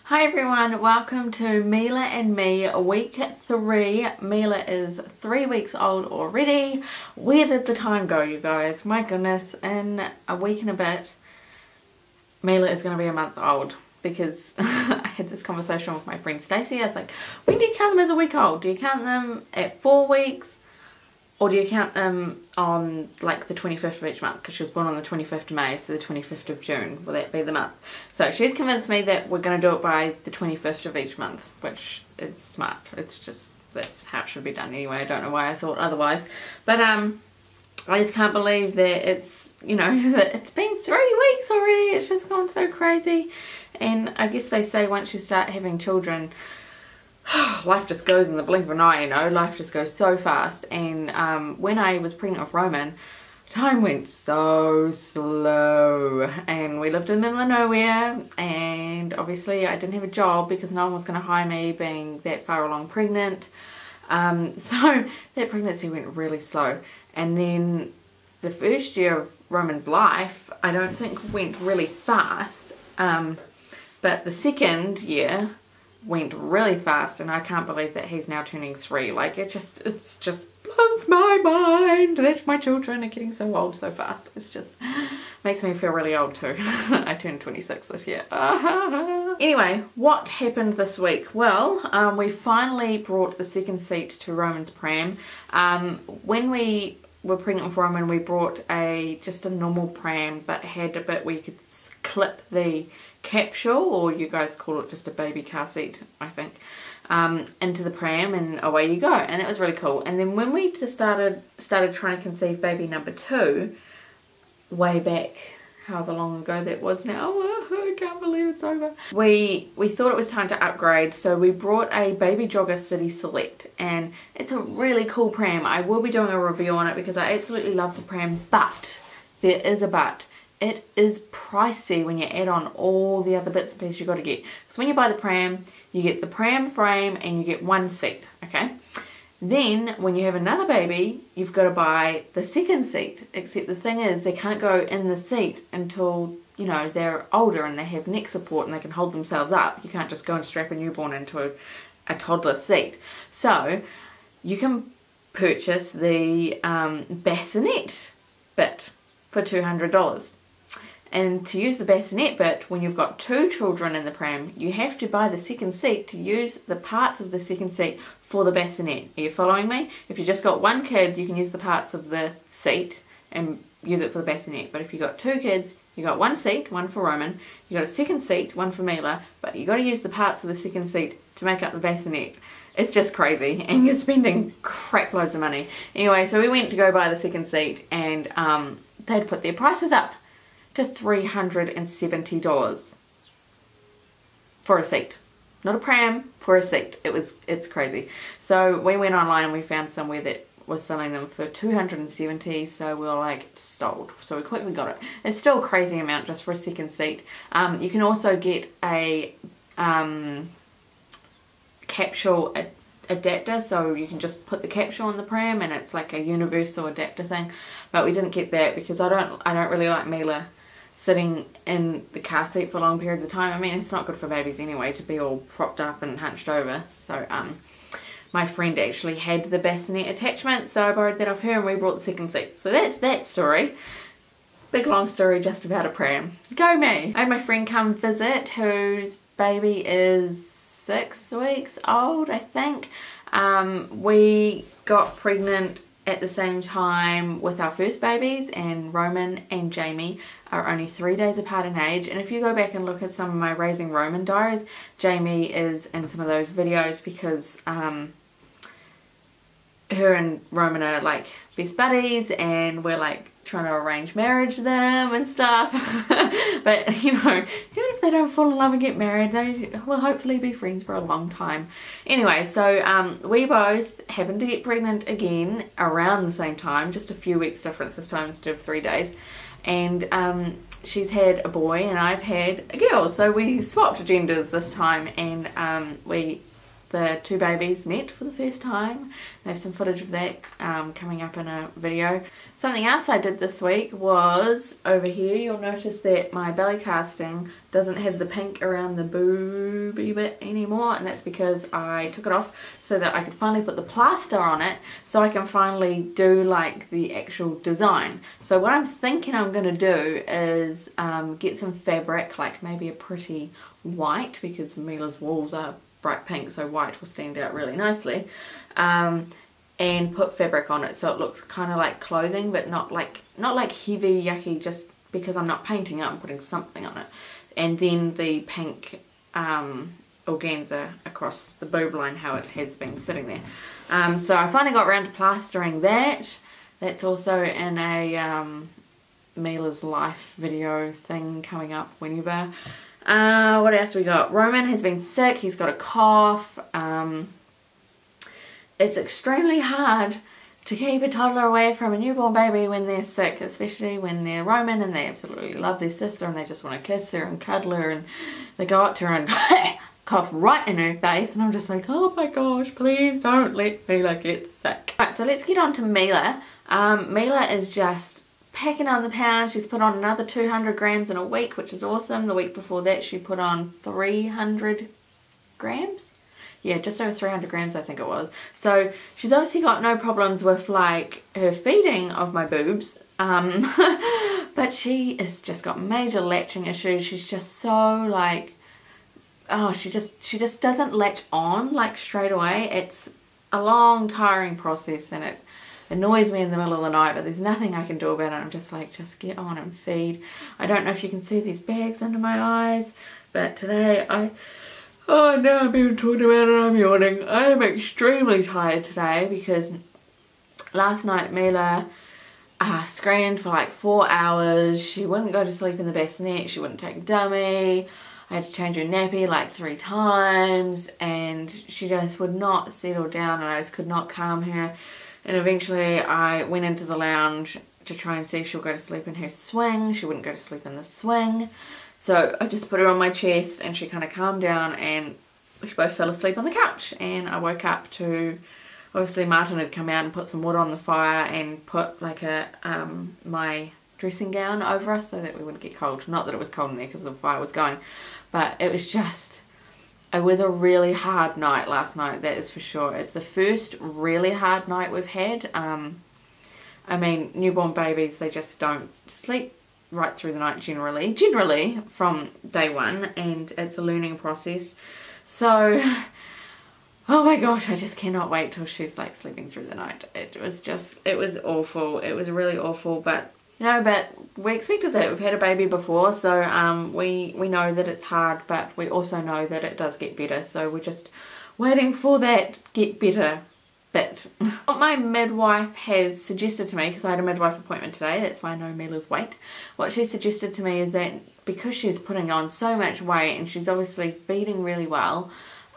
Hi everyone, welcome to Mila and Me week 3. Mila is 3 weeks old already. Where did the time go, you guys? My goodness, in a week and a bit, Mila is going to be a month old. Because I had this conversation with my friend Stacey. I was like, when do you count them as a week old? Do you count them at 4 weeks? Or do you count them on like the 25th of each month? Because she was born on the 25th of May, so the 25th of June. Will that be the month? So she's convinced me that we're going to do it by the 25th of each month, which is smart. It's just, that's how it should be done anyway. I don't know why I thought otherwise. But I just can't believe that it's, you know, that it's been 3 weeks already. It's just gone so crazy. And I guess they say once you start having children, life just goes in the blink of an eye, you know, life just goes so fast. And when I was pregnant with Roman, time went so slow, and we lived in the middle of nowhere, and obviously I didn't have a job because no one was going to hire me being that far along pregnant. So that pregnancy went really slow. And then the first year of Roman's life I don't think went really fast, but the second year went really fast, and I can't believe that he's now turning 3. Like, it's just blows my mind that my children are getting so old so fast. It's just makes me feel really old too. I turned 26 this year. Anyway, what happened this week? Well, we finally brought the second seat to Roman's pram. When we were pregnant with Roman, we brought just a normal pram, but had a bit where you could clip the capsule, or you guys call it just a baby car seat, I think, into the pram, and away you go. And that was really cool. And then when we just started trying to conceive baby number 2, way back, however long ago that was now, I can't believe it's over, we thought it was time to upgrade, so we brought a Baby Jogger City Select, and it's a really cool pram. I will be doing a review on it because I absolutely love the pram, but there is a but. It is pricey when you add on all the other bits and pieces you got to get. So when you buy the pram, you get the pram frame and you get 1 seat, okay? Then when you have another baby, you've got to buy the second seat. Except the thing is, they can't go in the seat until, you know, they're older and they have neck support and they can hold themselves up. You can't just go and strap a newborn into a toddler seat. So you can purchase the bassinet bit for $200. And to use the bassinet bit, when you've got 2 children in the pram, you have to buy the second seat to use the parts of the second seat for the bassinet. Are you following me? If you just got 1 kid, you can use the parts of the seat and use it for the bassinet. But if you've got 2 kids, you got 1 seat, 1 for Roman, you got a second seat, 1 for Mila, but you got to use the parts of the second seat to make up the bassinet. It's just crazy, and you're spending crap loads of money. Anyway, so we went to go buy the second seat, and they'd put their prices up to $370 for a seat. Not a pram, for a seat. It's crazy. So we went online and we found somewhere that was selling them for $270, so we were like, it's sold. So we quickly got it. It's still a crazy amount just for a second seat. You can also get a capsule adapter, so you can just put the capsule on the pram and it's like a universal adapter thing. But we didn't get that because I don't really like Mila sitting in the car seat for long periods of time. I mean, it's not good for babies anyway to be all propped up and hunched over. So my friend actually had the bassinet attachment, so I borrowed that off her and we brought the second seat. So that's that story. Big long story just about a pram. Go me! I had my friend come visit whose baby is 6 weeks old, I think. We got pregnant at the same time with our first babies, and Roman and Jamie are only 3 days apart in age. And if you go back and look at some of my Raising Roman diaries, Jamie is in some of those videos because her and Roman are like best buddies, and we're like trying to arrange marriage them and stuff. But you know, even if they don't fall in love and get married, they will hopefully be friends for a long time. Anyway, so we both happened to get pregnant again around the same time, just a few weeks difference this time instead of 3 days. And she's had a boy and I've had a girl, so we swapped genders this time, and we the two babies met for the first time. I have some footage of that coming up in a video. Something else I did this week was over here. You'll notice that my belly casting doesn't have the pink around the booby bit anymore, and that's because I took it off so that I could finally put the plaster on it, so I can finally do like the actual design. So what I'm thinking I'm going to do is get some fabric, like maybe a pretty white, because Mila's walls are bright pink, so white will stand out really nicely, and put fabric on it so it looks kind of like clothing, but not like heavy yucky, just because I'm not painting it, I'm putting something on it. And then the pink organza across the boob line, how it has been sitting there. So I finally got around to plastering that. That's also in a Mila's life video thing coming up whenever. What else we got? Roman has been sick. He's got a cough. It's extremely hard to keep a toddler away from a newborn baby when they're sick, especially when they're Roman and they absolutely love their sister and they just want to kiss her and cuddle her, and they go up to her and cough right in her face, and I'm just like, oh my gosh, please don't let Mila get sick. Right, so let's get on to Mila. Mila is just packing on the pound. She's put on another 200 grams in a week, which is awesome. The week before that she put on 300 grams. Yeah, just over 300 grams I think it was. So she's obviously got no problems with like her feeding of my boobs, but she has just got major latching issues. She's just so like, oh, she just doesn't latch on like straight away. It's a long tiring process and it annoys me in the middle of the night, but there's nothing I can do about it. I'm just like, just get on and feed. I don't know if you can see these bags under my eyes, but today oh no, I'm even talking about it, I'm yawning. I am extremely tired today because last night Mila screamed for like 4 hours. She wouldn't go to sleep in the bassinet, she wouldn't take a dummy. I had to change her nappy like 3 times and she just would not settle down, and I just could not calm her. And eventually I went into the lounge to try and see if she'll go to sleep in her swing. She wouldn't go to sleep in the swing. So I just put her on my chest and she kind of calmed down and we both fell asleep on the couch. And I woke up to, obviously Martin had come out and put some wood on the fire and put like my dressing gown over us so that we wouldn't get cold. Not that it was cold in there because the fire was going, but it was just, it was a really hard night last night, that is for sure. It's the first really hard night we've had. I mean, newborn babies, they just don't sleep right through the night generally from day one, and it's a learning process. So, oh my gosh, I just cannot wait till she's like sleeping through the night. It was awful. It was really awful, but you know, but we expected that. We've had a baby before, so we know that it's hard, but we also know that it does get better, so we're just waiting for that get better bit. What my midwife has suggested to me, because I had a midwife appointment today, that's why I know Mila's weight, what she suggested to me is that because she's putting on so much weight and she's obviously feeding really well,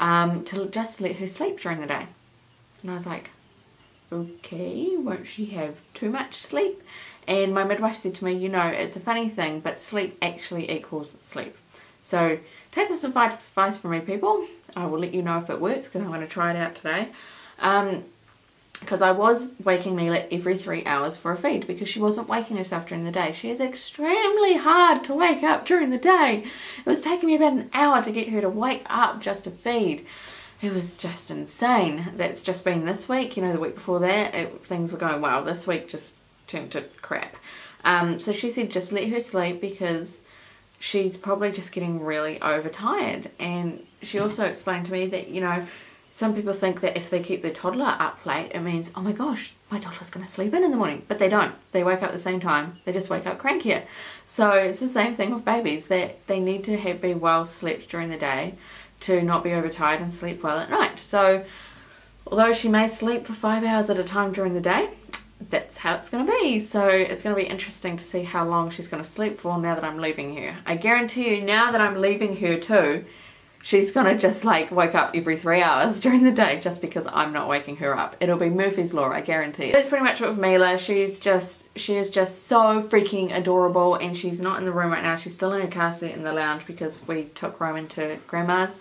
to just let her sleep during the day. And I was like, okay, won't she have too much sleep? And my midwife said to me, you know, it's a funny thing, but sleep actually equals sleep. So take this advice from me, people. I will let you know if it works, because I'm going to try it out today. Because I was waking Mila every 3 hours for a feed because she wasn't waking herself during the day. She is extremely hard to wake up during the day. It was taking me about an hour to get her to wake up just to feed. It was just insane. That's just been this week. You know, the week before that, things were going well. This week just turned to crap. So she said just let her sleep because she's probably just getting really overtired. And she also explained to me that, you know, some people think that if they keep their toddler up late, it means, oh my gosh, my toddler's going to sleep in the morning. But they don't. They wake up at the same time. They just wake up crankier. So it's the same thing with babies, that they need to be well slept during the day to not be overtired and sleep well at night. So although she may sleep for 5 hours at a time during the day, that's how it's going to be. So it's going to be interesting to see how long she's going to sleep for now that I'm leaving her. I guarantee you, now that I'm leaving her too, she's going to just like wake up every 3 hours during the day just because I'm not waking her up. It'll be Murphy's Law, I guarantee it. That's pretty much it with Mila. She is just so freaking adorable, and she's not in the room right now. She's still in her car seat in the lounge because we took Roman to grandma's.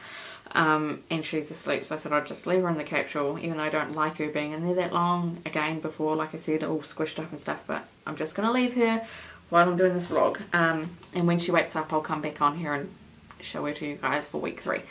and she's asleep, so I said I'd just leave her in the capsule, even though I don't like her being in there that long. Again, before, like I said, all squished up and stuff, but I'm just going to leave her while I'm doing this vlog, and when she wakes up I'll come back on here and show her to you guys for week 3.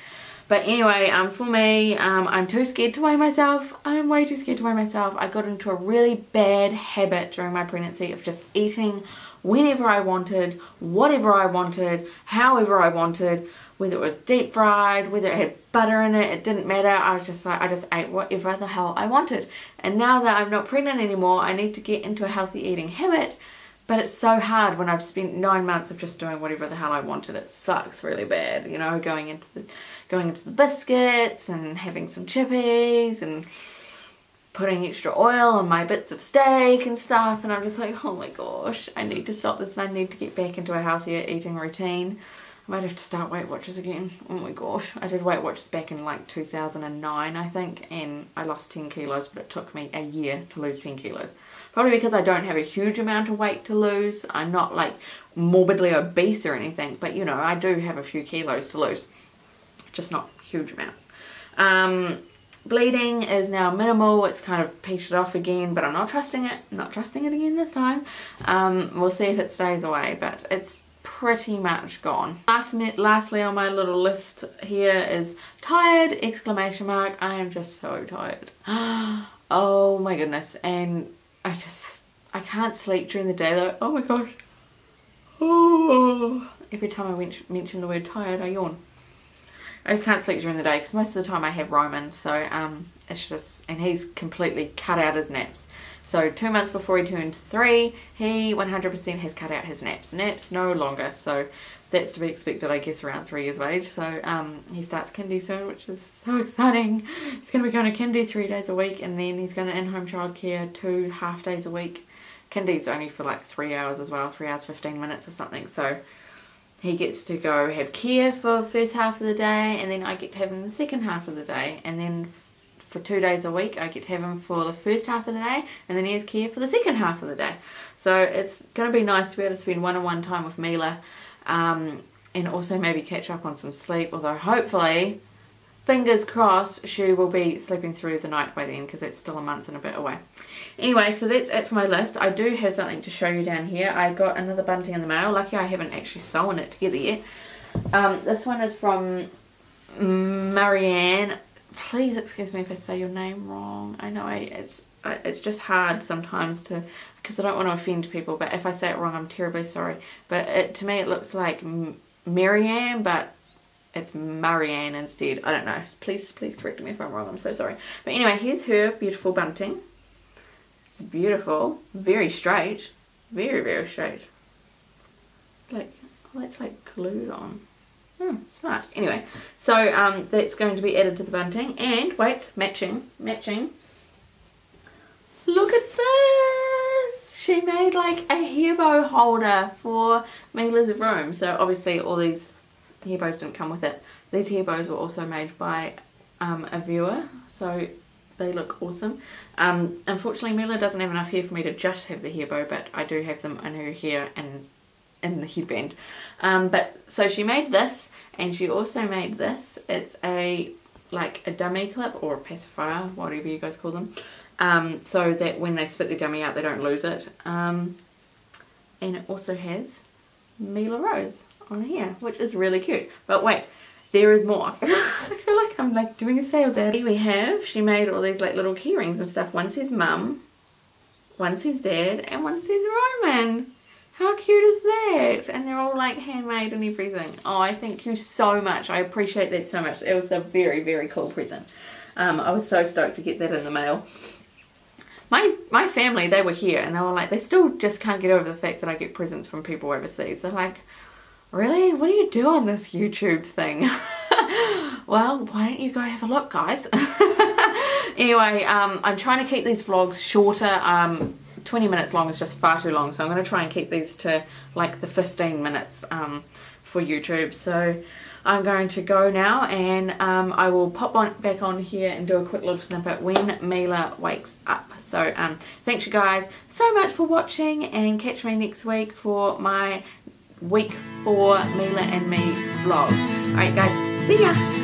But anyway, for me, I'm too scared to weigh myself. I'm way too scared to weigh myself. I got into a really bad habit during my pregnancy of just eating whenever I wanted, whatever I wanted, however I wanted, whether it was deep fried, whether it had butter in it, it didn't matter. I was just like, I just ate whatever the hell I wanted. And now that I'm not pregnant anymore, I need to get into a healthy eating habit. But it's so hard when I've spent 9 months of just doing whatever the hell I wanted. It sucks really bad, you know, going into the biscuits and having some chippies and putting extra oil on my bits of steak and stuff. And I'm just like, oh my gosh, I need to stop this and I need to get back into a healthier eating routine. I might have to start Weight Watchers again. Oh my gosh. I did Weight Watchers back in like 2009, I think, and I lost 10 kilos, but it took me a year to lose 10 kilos. Probably because I don't have a huge amount of weight to lose. I'm not like morbidly obese or anything, but you know, I do have a few kilos to lose. Just not huge amounts. Bleeding is now minimal. It's kind of petered off again, but I'm not trusting it. I'm not trusting it again this time. We'll see if it stays away, but it's pretty much gone. Lastly on my little list here is tired, exclamation mark. I am just so tired. Oh my goodness. And I can't sleep during the day though. Oh my gosh. Oh, every time I mention the word tired, I yawn. I just can't sleep during the day because most of the time I have Roman, so it's just, and he's completely cut out his naps. So 2 months before he turned 3, he 100% has cut out his naps. Naps no longer, so that's to be expected, I guess, around 3 years of age. So he starts kindy soon, which is so exciting. He's going to be going to kindy 3 days a week, and then he's going to in-home childcare 2 half days a week. Kindy's only for like 3 hours as well, 3 hours 15 minutes or something. So he gets to go have care for the first half of the day, and then I get to have him the second half of the day, and then for 2 days a week I get to have him for the first half of the day, and then he has care for the second half of the day. So it's going to be nice to be able to spend one-on-one time with Mila, and also maybe catch up on some sleep, although hopefully, fingers crossed, she will be sleeping through the night by then, because it's still a month and a bit away. Anyway, so that's it for my list. I do have something to show you down here. I got another bunting in the mail. Lucky I haven't actually sewn it together yet. This one is from Marianne. Please excuse me if I say your name wrong. I know it's just hard sometimes to, because I don't want to offend people, but if I say it wrong, I'm terribly sorry. But to me it looks like Marianne, but it's Marianne instead. I don't know. Please correct me if I'm wrong. I'm so sorry. But anyway, here's her beautiful bunting. It's beautiful. Very straight. Very, very straight. It's like, oh, it's like glued on. Smart. Anyway, so that's going to be added to the bunting. And wait, matching. Look at this. She made like a hair bow holder for Mila's room. So obviously all these hair bows didn't come with it. These hair bows were also made by a viewer, so they look awesome. Unfortunately Mila doesn't have enough hair for me to just have the hair bow, but I do have them in her hair and in the headband. But so she made this, and she also made this. It's like a dummy clip or a pacifier, whatever you guys call them, so that when they spit the dummy out they don't lose it. And it also has Mila Rose on here, which is really cute. But wait, there is more. I feel like I'm like doing a sales ad. Here we have, she made all these like little key rings and stuff. One says mum, one says dad, and one says Roman. How cute is that? And they're all like handmade and everything. Oh, I thank you so much. I appreciate that so much. It was a very, very cool present. I was so stoked to get that in the mail. My family, they were here and they were like, they still just can't get over the fact that I get presents from people overseas. They're like, really? What do you do on this YouTube thing? Well, why don't you go have a look, guys? Anyway, I'm trying to keep these vlogs shorter. 20 minutes long is just far too long, so I'm going to try and keep these to like the 15 minutes for YouTube. So I'm going to go now, and I will pop back on here and do a quick little snippet when Mila wakes up. So thanks you guys so much for watching, and catch me next week for my week 4 Mila and Me vlog. Alright guys, see ya!